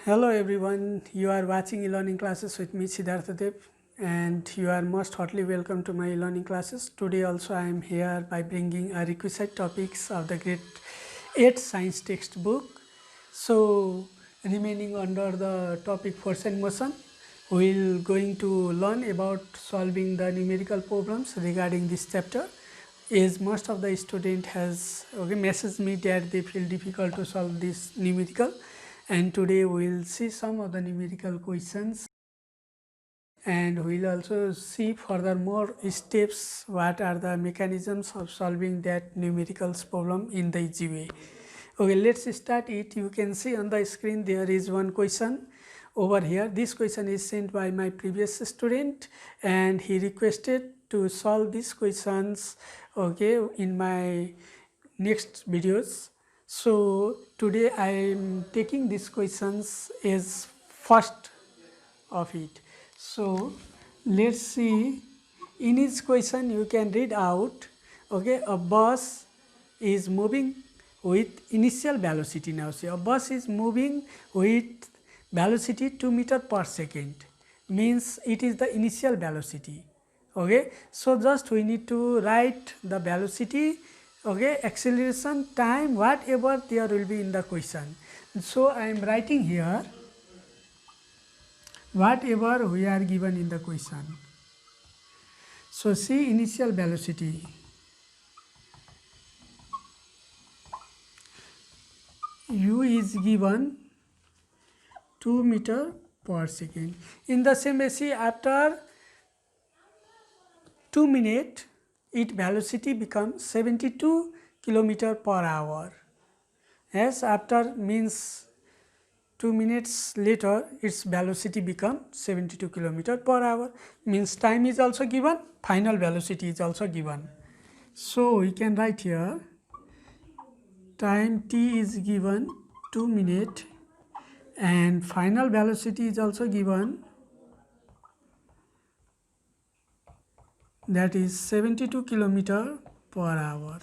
Hello everyone, you are watching e-learning classes with me Siddhartha Dev, and you are most heartily welcome to my e-learning classes. Today also I am here by bringing a requisite topics of the grade 8 science textbook. So remaining under the topic force and motion, we will going to learn about solving the numerical problems regarding this chapter. As most of the student has messaged me that they feel difficult to solve this numerical, and today we will see some of the numerical questions, and we will also see furthermore steps what are the mechanisms of solving that numerical problem in the easy way. Okay, let's start it. You can see on the screen there is one question over here. This question is sent by my previous student and he requested to solve these questions in my next videos. So today I am taking these questions as first of it. So let's see, in each question you can read out a bus is moving with initial velocity. Now see, a bus is moving with velocity 2 meter per second, means it is the initial velocity. So just we need to write the velocity, acceleration, time, whatever there will be in the question. So I am writing here whatever we are given in the question. So see, initial velocity u is given 2 meter per second. In the same way, see, after 2 minutes its velocity becomes 72 kilometer per hour. Yes, after means 2 minutes later its velocity becomes 72 kilometer per hour, means time is also given, final velocity is also given. So we can write here time t is given 2 minutes and final velocity is also given, that is 72 kilometer per hour.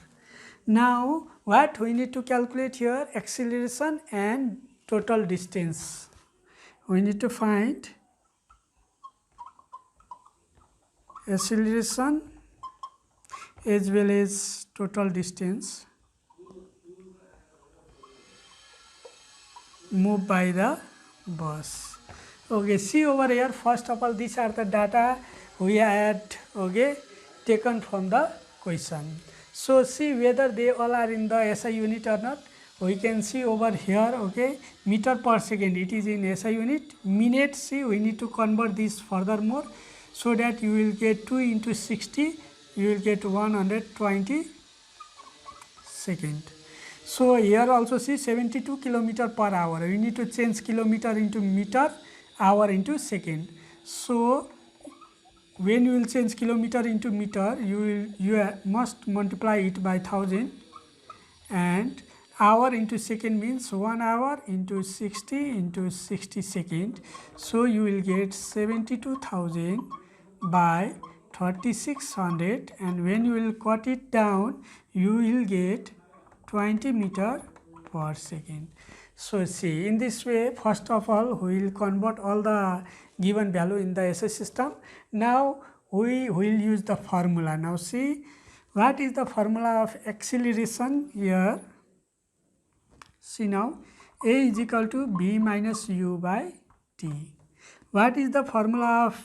Now what we need to calculate here, acceleration and total distance. We need to find acceleration as well as total distance moved by the bus. Okay, see over here, first of all these are the data we had taken from the question. So see whether they all are in the SI unit or not. We can see over here, meter per second, it is in SI unit. Minute, see, we need to convert this furthermore, so that you will get 2 into 60, you will get 120 second. So here also see 72 kilometer per hour, we need to change kilometer into meter, hour into second. So when you will change kilometer into meter, you must multiply it by 1000, and hour into second means 1 hour into 60 second. So you will get 72,000 by 3600, and when you will cut it down you will get 20 meter per second. So see, in this way first of all we will convert all the given value in the SI system. Now we will use the formula. Now see, what is the formula of acceleration here? See now, A is equal to B minus U by T. What is the formula of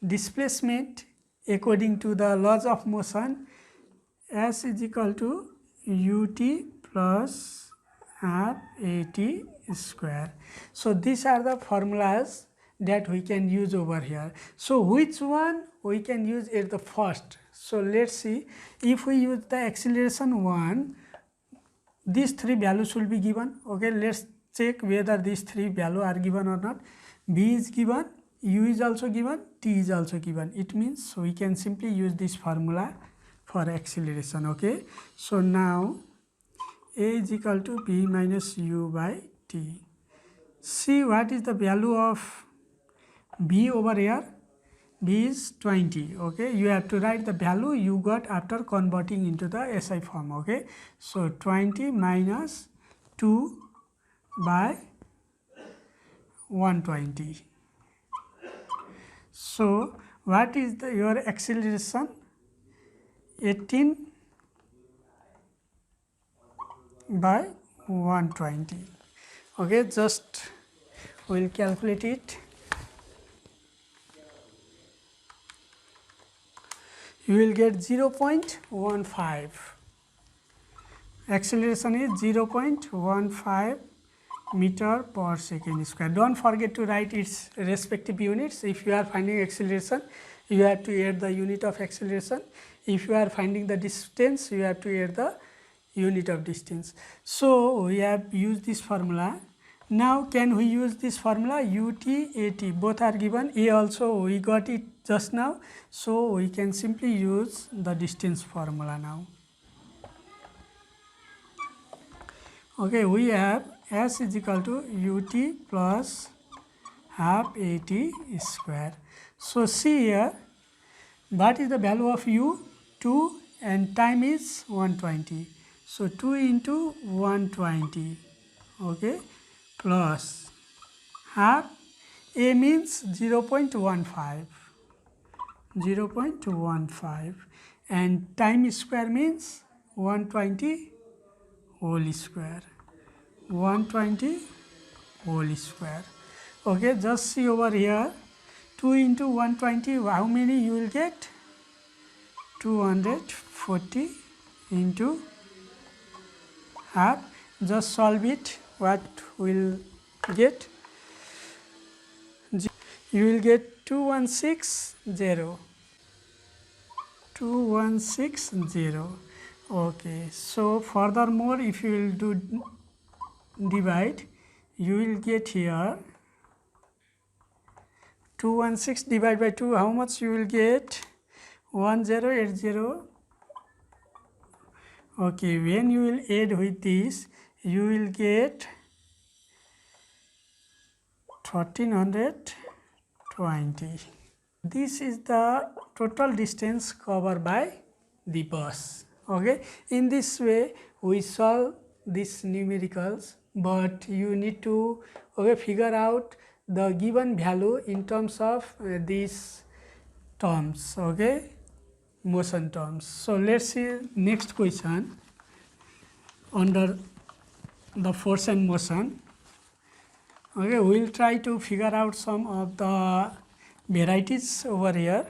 displacement according to the laws of motion? S is equal to ut plus RAT square. So these are the formulas that we can use over here. So which one we can use at the first? So let's see, if we use the acceleration one, these three values will be given. Let's check whether these three values are given or not. B is given, U is also given, T is also given. It means we can simply use this formula for acceleration. So now A is equal to B minus U by T. See what is the value of B over here. B is 20. You have to write the value you got after converting into the SI form. So 20 minus 2 by 120. So what is your acceleration? 18 by 120. Okay, just we will calculate it. You will get 0.15. Acceleration is 0.15 meter per second square. Don't forget to write its respective units. If you are finding acceleration, you have to add the unit of acceleration. If you are finding the distance, you have to add the unit of distance. So we have used this formula. Now can we use this formula? UT, AT both are given. A also we got it just now. So we can simply use the distance formula now. Okay, we have S is equal to UT plus half AT square. So see here, what is the value of U? 2 and time is 120. So 2 into 120, okay, plus half A means 0.15, 0.15 and time square means 120 whole square, 120 whole square. Okay, just see over here, 2 into 120, how many you will get? 240 into half. Just solve it, what will get? You will get 2160, 2160. Okay, so furthermore if you will do divide, you will get here 216 divided by 2, how much you will get? 1080. Okay, when you will add with this, you will get 1320. This is the total distance covered by the bus. Okay, in this way we solve these numericals, but you need to figure out the given value in terms of these terms, okay, motion terms. So let's see next question under the force and motion. Okay, we will try to figure out some of the varieties over here,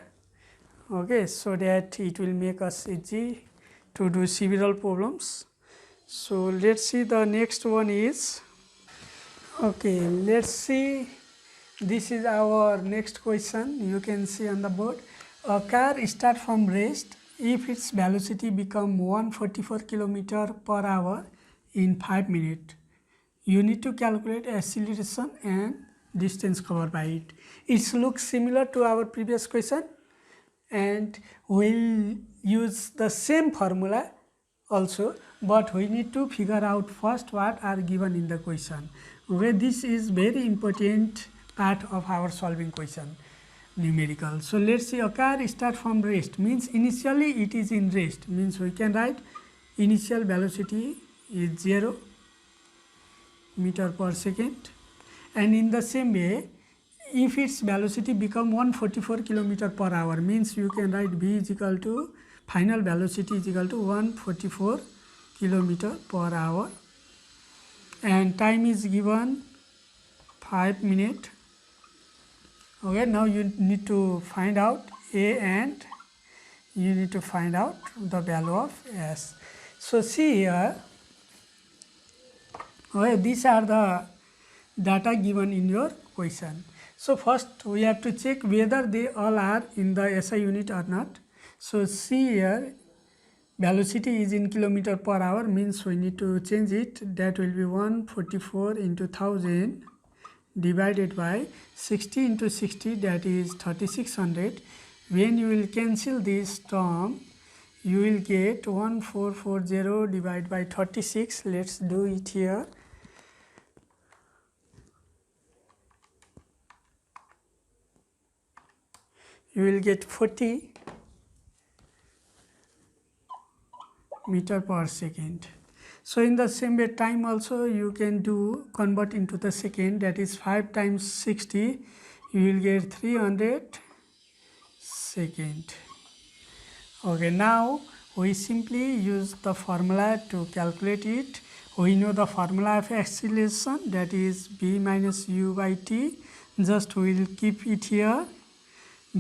okay, so that it will make us easy to do several problems. So let's see, the next one is, okay, let's see, this is our next question. You can see on the board, a car start from rest if its velocity become 144 km per hour in 5 minutes. You need to calculate acceleration and distance covered by it. It looks similar to our previous question, and we'll use the same formula also, but we need to figure out first what are given in the question. Okay, this is very important part of our solving question, numerical. So let's see, a car start from rest means initially it is in rest, means we can write initial velocity is 0 meter per second, and in the same way if its velocity become 144 km per hour, means you can write v is equal to final velocity is equal to 144 km per hour, and time is given 5 minutes. Okay, now you need to find out A and you need to find out the value of S. So see here, okay, these are the data given in your question. So first we have to check whether they all are in the SI unit or not. So see here, velocity is in kilometer per hour, means we need to change it. That will be 144 into 1000 divided by 60 into 60, that is 3600. When you will cancel this term, you will get 1440 divided by 36. Let's do it here. You will get 40 meter per second. So in the same way, time also you can do convert into the second, that is 5 times 60, you will get 300 second. Okay, now we simply use the formula to calculate it. We know the formula of acceleration, that is b minus u by t. Just we will keep it here.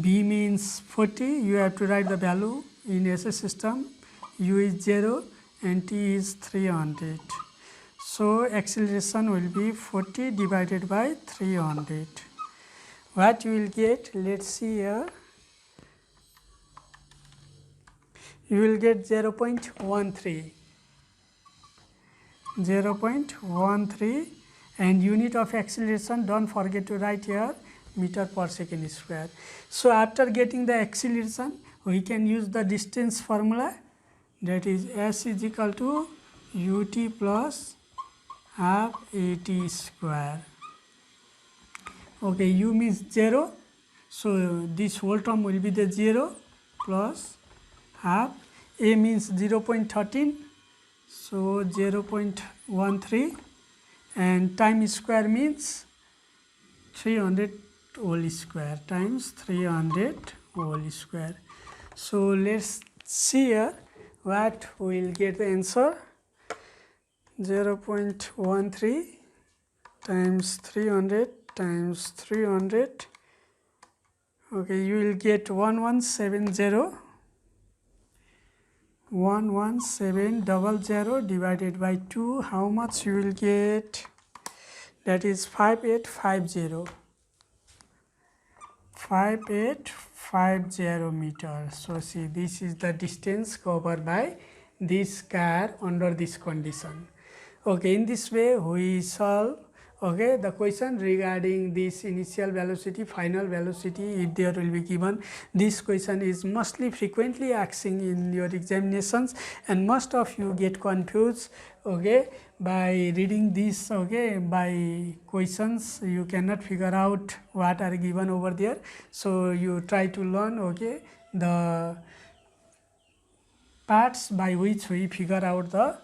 B means 40, you have to write the value in SS system. U is 0 and t is 300. So acceleration will be 40 divided by 300. What you will get, let's see here. You will get 0.13. 0.13, and unit of acceleration, don't forget to write here, meter per second square. So after getting the acceleration, we can use the distance formula, that is s is equal to ut plus half at square. Okay, u means 0, so this whole term will be the 0 plus half. A means 0.13, so 0.13, and time square means 300 whole square times 300 whole square. So let's see here what we will get the answer. 0.13 times 300 times 300. Okay, you will get 1170. 11700 divided by 2, how much you will get? That is 5850. 5850 meters. So see, this is the distance covered by this car under this condition. Okay, in this way we solve the question regarding this initial velocity, final velocity, if there will be given. This question is mostly frequently asking in your examinations, and most of you get confused by reading this. By questions you cannot figure out what are given over there, so you try to learn the parts by which we figure out the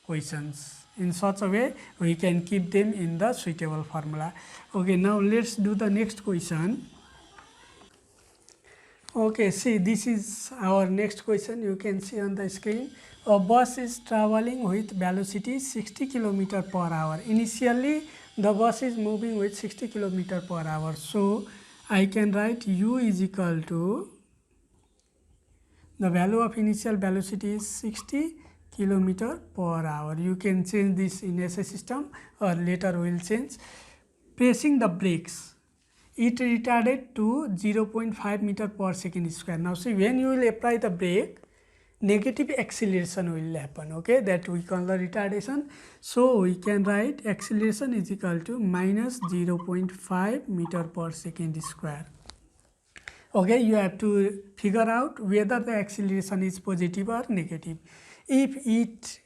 questions. In such a way we can keep them in the suitable formula. Okay, now let's do the next question. Okay, see, this is our next question. You can see on the screen. A bus is traveling with velocity 60 km per hour. Initially the bus is moving with 60 km per hour. So I can write u is equal to, the value of initial velocity is 60 km per hour. You can change this in SI system, or later we will change. Pressing the brakes, it retarded to 0.5 meter per second square. Now see, when you will apply the brake, negative acceleration will happen, that we call the retardation. So we can write acceleration is equal to minus 0.5 meter per second square. You have to figure out whether the acceleration is positive or negative. If it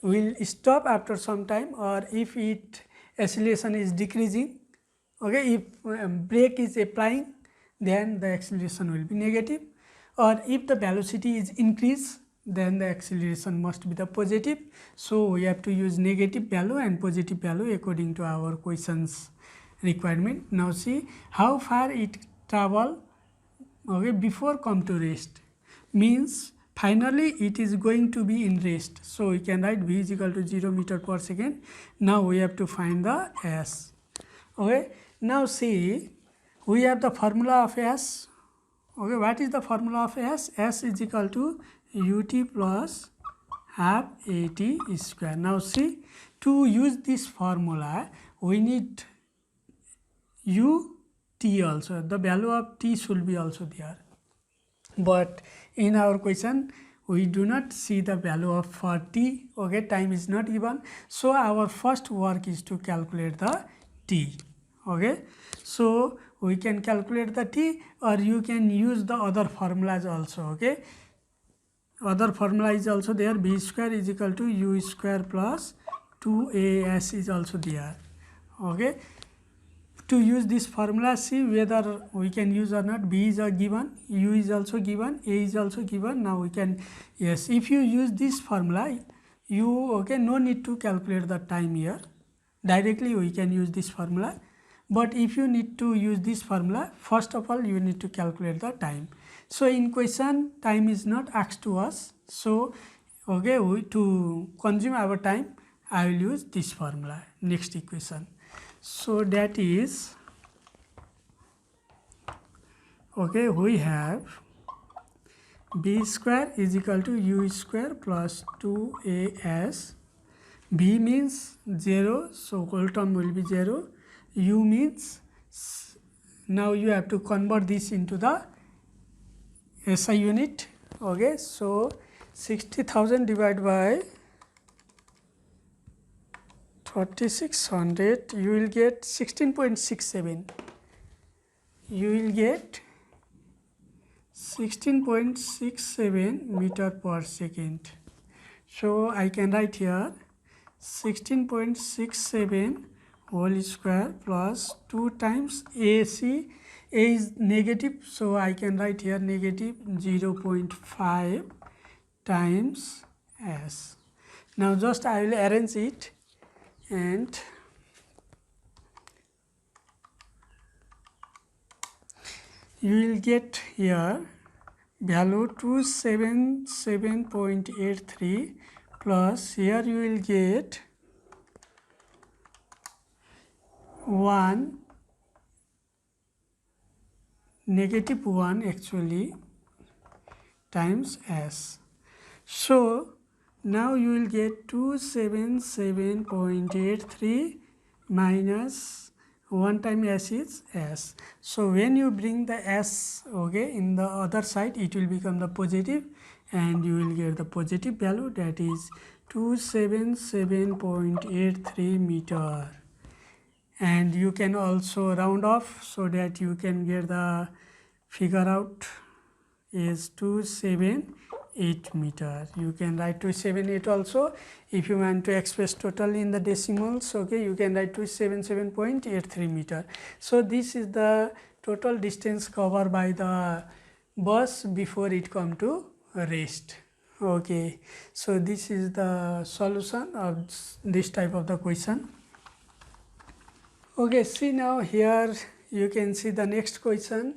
will stop after some time, or if it acceleration is decreasing, if brake is applying, then the acceleration will be negative, or if the velocity is increased, then the acceleration must be the positive. So we have to use negative value and positive value according to our questions requirement. Now see how far it travel before come to rest, means finally it is going to be in rest. So we can write v is equal to 0 meter per second. Now we have to find the s. Now see, we have the formula of s. What is the formula of s? S is equal to ut plus half at square. Now see, to use this formula we need t also. The value of t should be also there, but in our question we do not see the value of for t. Time is not given, so our first work is to calculate the t. So we can calculate the t, or you can use the other formulas also. Other formula is also there. B square is equal to u square plus 2as is also there. To use this formula, see whether we can use or not. B is given, u is also given, a is also given. Now we can, yes, if you use this formula, okay, no need to calculate the time here, directly we can use this formula. But if you need to use this formula, first of all you need to calculate the time. So in question time is not asked to us, so okay, to consume our time I will use this formula, next equation. So that is, okay, we have b square is equal to u square plus 2as. b means 0, so whole term will be 0. u means, now you have to convert this into the SI unit. Okay, so 60,000 divided by 3600, you will get 16.67. You will get 16.67 meter per second. So I can write here 16.67 whole square plus 2 times AC. A is negative, so I can write here negative 0.5 times S. Now just I will arrange it, and you will get here value 277.83 plus here you will get 1 negative 1 actually times S. So now you will get 277.83 minus 1 time S is S. So when you bring the S, okay, in the other side, it will become the positive, and you will get the positive value, that is 277.83 meter. And you can also round off so that you can get the figure out is 278 meter. You can write 278 also. If you want to express total in the decimals, okay, you can write 277.83 meter. So this is the total distance covered by the bus before it come to rest. Okay, so this is the solution of this type of the question. Okay, see now here you can see the next question.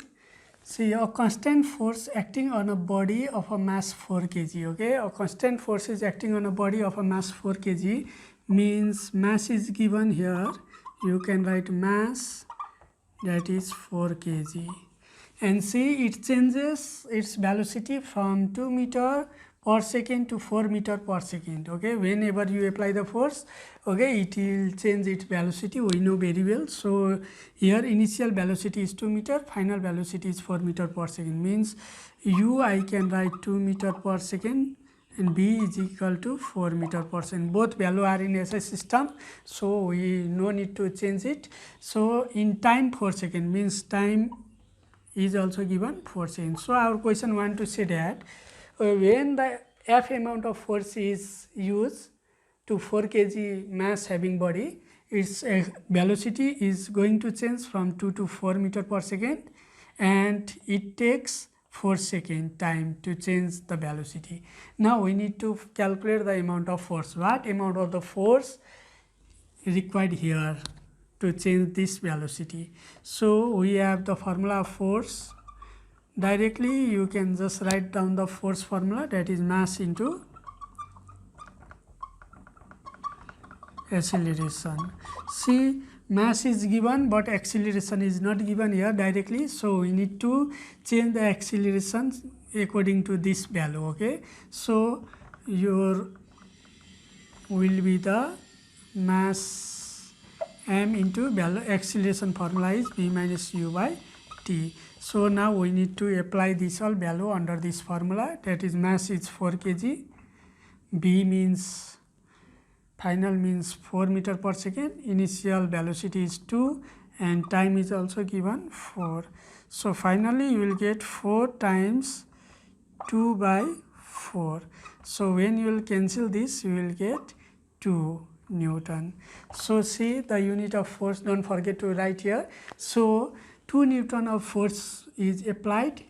See, a constant force acting on a body of a mass 4 kg. Okay, a constant force is acting on a body of a mass 4 kg, means mass is given here. You can write mass, that is 4 kg. And see, it changes its velocity from 2 meter per second to 4 meter per second. Okay, whenever you apply the force, okay, it will change its velocity, we know very well. So here initial velocity is 2 meter, final velocity is 4 meter per second, means u I can write 2 meter per second and b is equal to 4 meter per second. Both value are in SI system, so we no need to change it. So in time 4 second, means time is also given 4 seconds. So our question want to say that when the F amount of force is used to 4 kg mass having body, its velocity is going to change from 2 to 4 meter per second, and it takes 4 second time to change the velocity. Now we need to calculate the amount of force. What amount of the force required here to change this velocity? So we have the formula of force. Directly you can just write down the force formula, that is mass into acceleration. See, mass is given but acceleration is not given here directly, so we need to change the acceleration according to this value. Okay, so your will be the mass m into value, acceleration formula is v minus u by t. So now we need to apply this all value under this formula, that is mass is 4 kg, b means final means 4 meter per second, initial velocity is 2, and time is also given 4. So finally you will get 4 times 2 by 4. So when you will cancel this, you will get 2 Newton. So see the unit of force, don't forget to write here. So 2 Newton of force is applied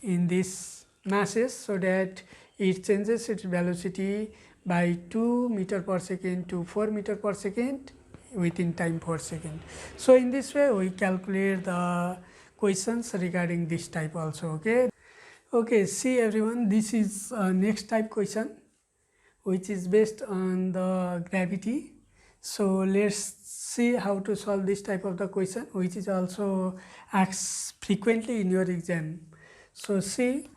in this masses so that it changes its velocity by 2 meter per second to 4 meter per second within time 4 seconds. So, in this way we calculate the questions regarding this type also. Okay, see everyone, this is next type question which is based on the gravity. So, let us see how to solve this type of the question, which is also asked frequently in your exam. So, see,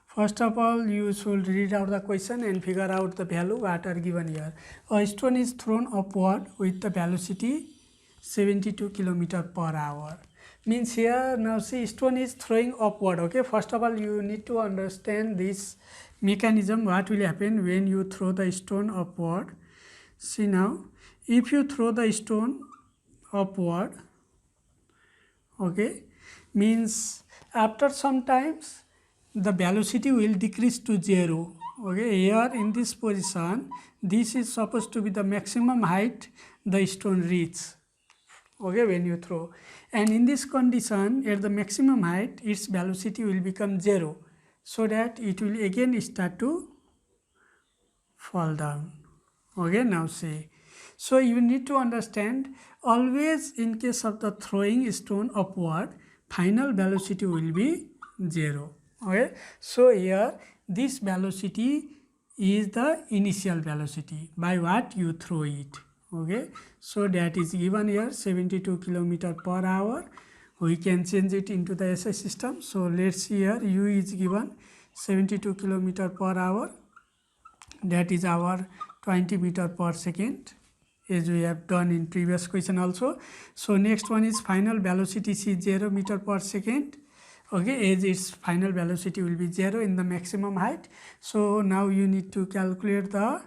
first of all you should read out the question and figure out the value what are given here. A stone is thrown upward with the velocity 72 km per hour. Means here, now see, stone is throwing upward. Okay, first of all you need to understand this mechanism, what will happen when you throw the stone upward. See now, if you throw the stone upward, okay, means after some times the velocity will decrease to 0. Okay, here in this position, this is supposed to be the maximum height the stone reaches, okay, when you throw, and in this condition at the maximum height its velocity will become 0, so that it will again start to fall down. Okay, now see, so you need to understand, always in case of the throwing stone upward, final velocity will be 0. Okay, so here this velocity is the initial velocity by what you throw it. Okay, so that is given here 72 km per hour. We can change it into the SI system. So let's see here, u is given 72 km per hour, that is our 20 meter per second, as we have done in previous question also. So next one is final velocity c 0 meter per second. Okay, as its final velocity will be 0 in the maximum height. So now you need to calculate the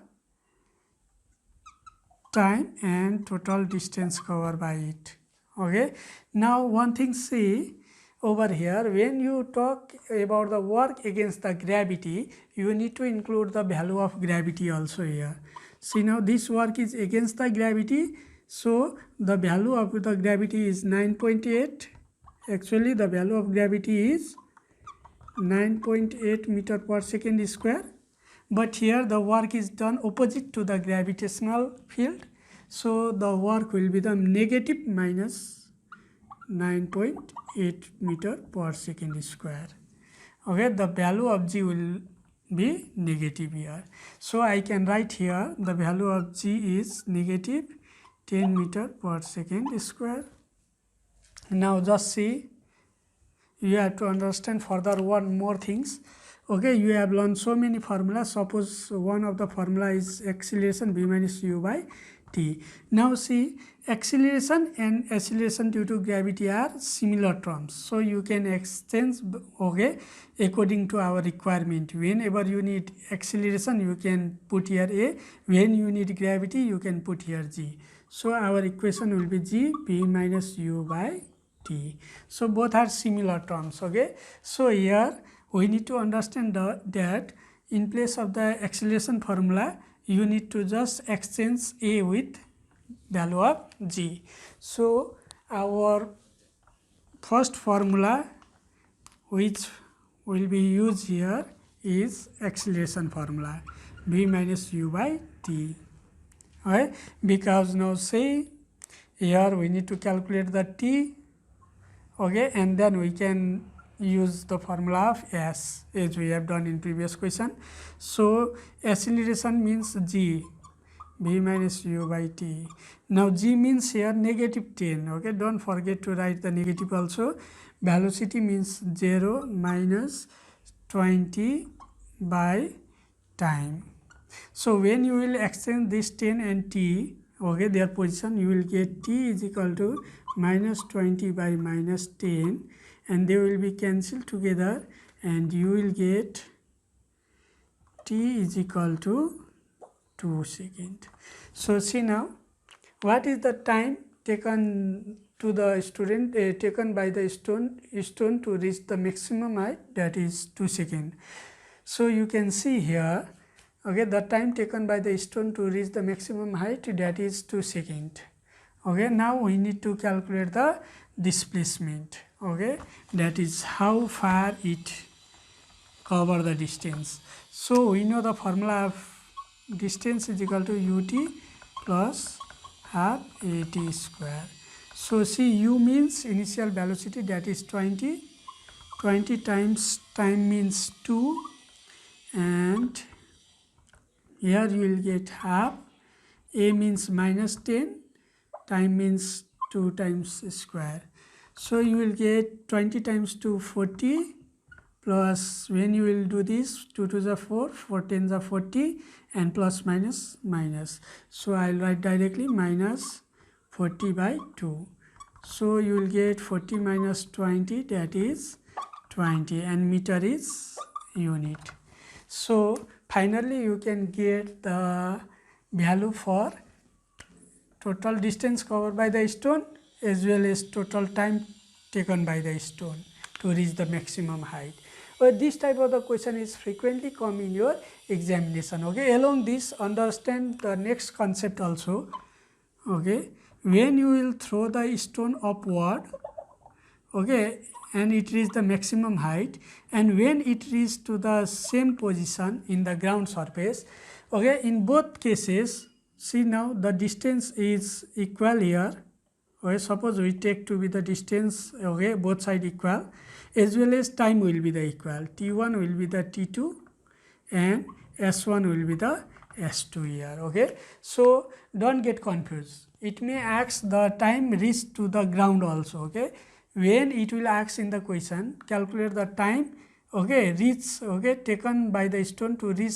time and total distance covered by it. Okay, now one thing, see over here, when you talk about the work against the gravity, you need to include the value of gravity also here. See now, this work is against the gravity, so the value of the gravity is 9.8. Actually the value of gravity is 9.8 meter per second square, but here the work is done opposite to the gravitational field, so the work will be the negative minus 9.8 meter per second square. Okay, the value of g will be negative here, so I can write here the value of g is negative 10 meter per second square. Now just see, you have to understand further one more things. Okay, you have learned so many formulas. Suppose one of the formula is acceleration v minus u by t. Now see, acceleration and acceleration due to gravity are similar terms, so you can exchange, okay, according to our requirement. Whenever you need acceleration you can put here a, when you need gravity you can put here g. So our equation will be g v minus u by t. So both are similar terms. Okay, so here we need to understand that in place of the acceleration formula you need to just exchange a with value of g. So our first formula which will be used here is acceleration formula v minus u by t. Okay, because now say here we need to calculate the t. Okay, and then we can use the formula of s as we have done in previous question. So acceleration means g v minus u by t. Now g means here negative 10. Okay, don't forget to write the negative also. Velocity means 0 minus 20 by time. So when you will exchange this 10 and t, okay, their position, you will get t is equal to minus 20 by minus 10, and they will be cancelled together, and you will get t is equal to 2 seconds. So see now, what is the time taken to the student taken by the stone to reach the maximum height, that is 2 seconds. So you can see here, okay, the time taken by the stone to reach the maximum height, that is 2 seconds. Okay, now we need to calculate the displacement. Okay, that is how far it cover the distance. So we know the formula of distance is equal to ut plus half at square. So see, u means initial velocity, that is 20. 20 times time means 2, and here you will get half. A means minus 10, time means 2 times square. So you will get 20 times 2, 40, plus when you will do this, 2 to the 4, 4 10 the 40, and plus minus minus. So I will write directly minus 40 by 2. So you will get 40 minus 20, that is 20, and meter is unit. So finally you can get the value for total distance covered by the stone as well as total time taken by the stone to reach the maximum height. But this type of the question is frequently come in your examination. Okay, along this, understand the next concept also. Okay, when you will throw the stone upward, okay, and it reaches the maximum height, and when it reaches to the same position in the ground surface, okay, in both cases, see now the distance is equal here. Okay, suppose we take to be the distance, okay, both side equal, as well as time will be the equal. T1 will be the T2 and S1 will be the S2 here. Okay, so don't get confused. It may ask the time reached to the ground also. Okay, when it will ask in the question, calculate the time, okay, reach, okay, taken by the stone to reach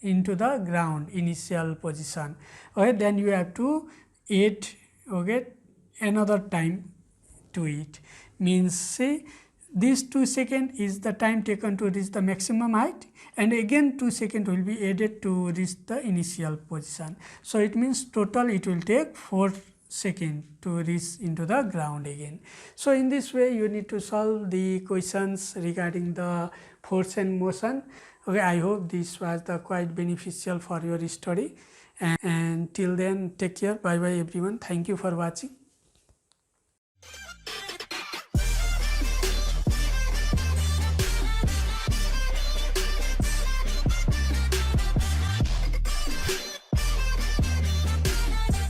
into the ground initial position. Okay, then you have to add, okay, another time to it. Means say this 2 seconds is the time taken to reach the maximum height, and again 2 seconds will be added to reach the initial position. So it means total it will take 4 seconds to reach into the ground again. So in this way you need to solve the questions regarding the force and motion. Okay, I hope this was the quite beneficial for your study, and till then take care. Bye bye everyone. Thank you for watching.